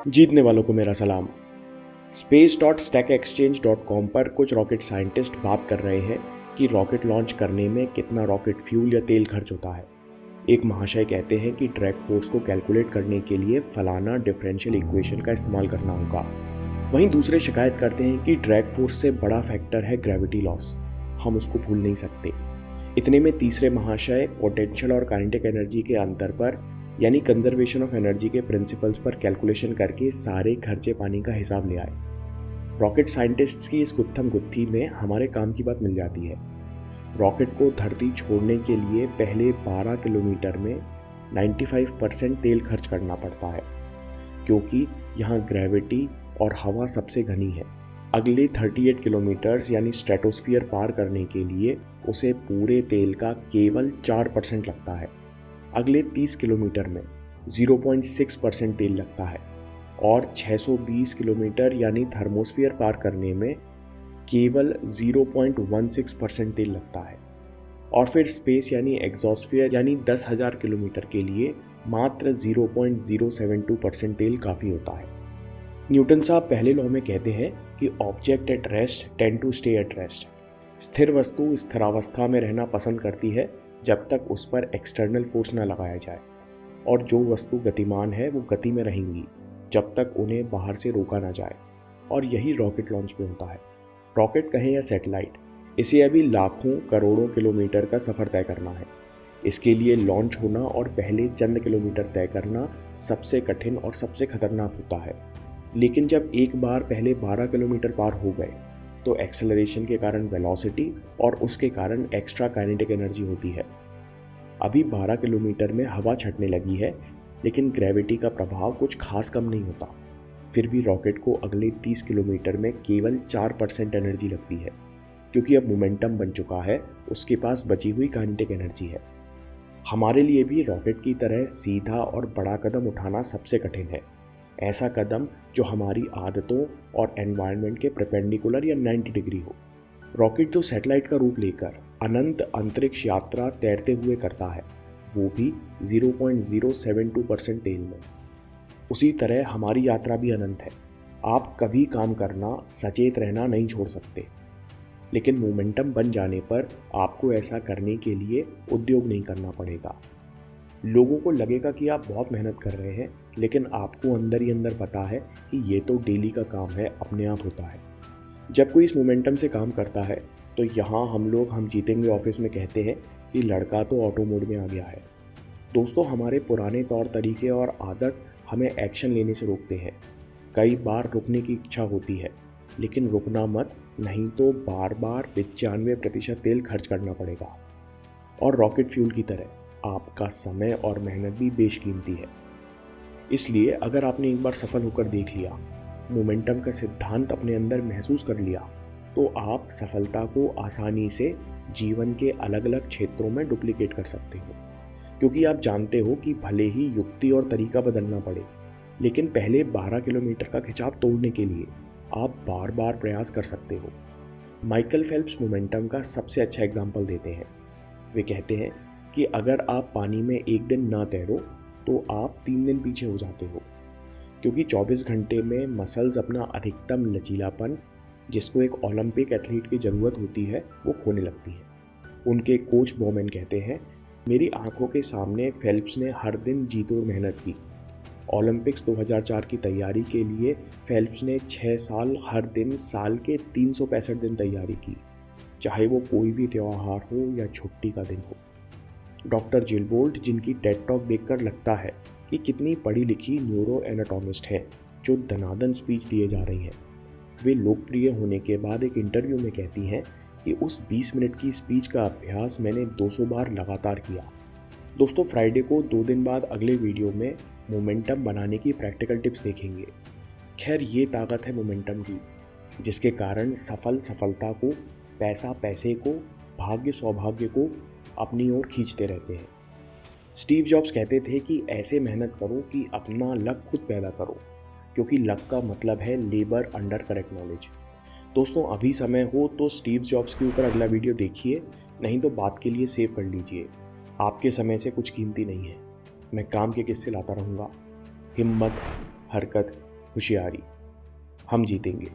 जीतने वालों को मेरा सलाम। space.stackexchange.com पर कुछ रॉकेट साइंटिस्ट बात कर रहे हैं कि रॉकेट लॉन्च करने में कितना रॉकेट फ्यूल या तेल खर्च होता है। एक महाशय कहते हैं कि ड्रैग फोर्स को कैलकुलेट करने के लिए फलाना डिफरेंशियल इक्वेशन का इस्तेमाल करना होगा। वहीं दूसरे शिकायत करते हैं कि ड्रैग फोर्स से बड़ा फैक्टर है ग्रेविटी लॉस, हम उसको भूल नहीं सकते। इतने में तीसरे महाशय पोटेंशियल और काइनेटिक एनर्जी के अंतर पर यानी कंजर्वेशन ऑफ एनर्जी के प्रिंसिपल्स पर कैलकुलेशन करके सारे खर्चे पानी का हिसाब ले आए। रॉकेट साइंटिस्ट्स की इस गुत्थम गुत्थी में हमारे काम की बात मिल जाती है। रॉकेट को धरती छोड़ने के लिए पहले 12 किलोमीटर में 95% तेल खर्च करना पड़ता है, क्योंकि यहाँ ग्रेविटी और हवा सबसे घनी है। अगले 38 किलोमीटर्स यानी स्ट्रेटोस्फीयर पार करने के लिए उसे पूरे तेल का केवल 4% लगता है। अगले 30 किलोमीटर में 0.6% तेल लगता है और 620 किलोमीटर यानी थर्मोस्फीयर पार करने में केवल 0.16% तेल लगता है। और फिर स्पेस यानी एग्जॉस्फीयर यानी 10,000 किलोमीटर के लिए मात्र 0.072% तेल काफ़ी होता है। न्यूटन साहब पहले लॉ में कहते हैं कि object at rest tend to stay at rest. स्थिर वस्तु स्थिरावस्था में रहना पसंद करती है जब तक उस पर एक्सटर्नल फोर्स न लगाया जाए, और जो वस्तु गतिमान है वो गति में रहेंगी जब तक उन्हें बाहर से रोका ना जाए। और यही रॉकेट लॉन्च में होता है। रॉकेट कहें या सैटेलाइट, इसे अभी लाखों करोड़ों किलोमीटर का सफ़र तय करना है। इसके लिए लॉन्च होना और पहले चंद किलोमीटर तय करना सबसे कठिन और सबसे खतरनाक होता है। लेकिन जब एक बार पहले 12 किलोमीटर पार हो गए तो एक्सेलरेशन के कारण वेलोसिटी और उसके कारण एक्स्ट्रा काइनेटिक एनर्जी होती है। अभी 12 किलोमीटर में हवा छटने लगी है, लेकिन ग्रेविटी का प्रभाव कुछ खास कम नहीं होता। फिर भी रॉकेट को अगले 30 किलोमीटर में केवल 4% एनर्जी लगती है, क्योंकि अब मोमेंटम बन चुका है, उसके पास बची हुई काइनेटिक एनर्जी है। हमारे लिए भी रॉकेट की तरह सीधा और बड़ा कदम उठाना सबसे कठिन है। ऐसा कदम जो हमारी आदतों और एनवायरनमेंट के परपेंडिकुलर या 90 डिग्री हो। रॉकेट जो सैटेलाइट का रूप लेकर अनंत अंतरिक्ष यात्रा तैरते हुए करता है, वो भी 0.072% तेल में। उसी तरह हमारी यात्रा भी अनंत है। आप कभी काम करना, सचेत रहना नहीं छोड़ सकते, लेकिन मोमेंटम बन जाने पर आपको ऐसा करने के लिए उद्योग नहीं करना पड़ेगा। लोगों को लगेगा कि आप बहुत मेहनत कर रहे हैं, लेकिन आपको अंदर ही अंदर पता है कि ये तो डेली का काम है, अपने आप होता है। जब कोई इस मोमेंटम से काम करता है तो यहाँ हम जीतेंगे ऑफिस में कहते हैं कि लड़का तो ऑटो मोड में आ गया है। दोस्तों, हमारे पुराने तौर तरीके और आदत हमें एक्शन लेने से रोकते हैं। कई बार रुकने की इच्छा होती है, लेकिन रुकना मत, नहीं तो बार बार 95% तेल खर्च करना पड़ेगा। और रॉकेट फ्यूल की तरह आपका समय और मेहनत भी बेशकीमती है। इसलिए अगर आपने एक बार सफल होकर देख लिया, मोमेंटम का सिद्धांत अपने अंदर महसूस कर लिया, तो आप सफलता को आसानी से जीवन के अलग अलग क्षेत्रों में डुप्लीकेट कर सकते हो। क्योंकि आप जानते हो कि भले ही युक्ति और तरीका बदलना पड़े, लेकिन पहले 12 किलोमीटर का खिंचाव तोड़ने के लिए आप बार बार प्रयास कर सकते हो। माइकल फेल्प्स मोमेंटम का सबसे अच्छा एग्जाम्पल देते हैं। वे कहते हैं कि अगर आप पानी में एक दिन ना तैरो तो आप 3 दिन पीछे हो जाते हो, क्योंकि 24 घंटे में मसल्स अपना अधिकतम लचीलापन, जिसको एक ओलंपिक एथलीट की ज़रूरत होती है, वो खोने लगती है। उनके कोच बोमैन कहते हैं, मेरी आंखों के सामने फेल्प्स ने हर दिन जी तोड़ मेहनत की। ओलंपिक्स 2004 की तैयारी के लिए फेल्प्स ने 6 साल हर दिन साल के 365 दिन तैयारी की, चाहे वो कोई भी त्यौहार हो या छुट्टी का दिन हो। डॉक्टर जिल बोल्ट, जिनकी टेड टॉक देखकर लगता है कि कितनी पढ़ी लिखी न्यूरो एनाटॉमिस्ट हैं, जो दनादन स्पीच दिए जा रही हैं, वे लोकप्रिय होने के बाद एक इंटरव्यू में कहती हैं कि उस 20 मिनट की स्पीच का अभ्यास मैंने 200 बार लगातार किया। दोस्तों, फ्राइडे को 2 दिन बाद अगले वीडियो में मोमेंटम बनाने की प्रैक्टिकल टिप्स देखेंगे। खैर, ये ताकत है मोमेंटम की, जिसके कारण सफलता को, पैसा पैसे को, भाग्य सौभाग्य को अपनी ओर खींचते रहते हैं। स्टीव जॉब्स कहते थे कि ऐसे मेहनत करो कि अपना लक खुद पैदा करो, क्योंकि लक का मतलब है लेबर अंडर करेक्ट नॉलेज। दोस्तों, अभी समय हो तो स्टीव जॉब्स के ऊपर अगला वीडियो देखिए, नहीं तो बात के लिए सेव कर लीजिए। आपके समय से कुछ कीमती नहीं है। मैं काम के किस्से लाता रहूँगा। हिम्मत, हरकत, होशियारी, हम जीतेंगे।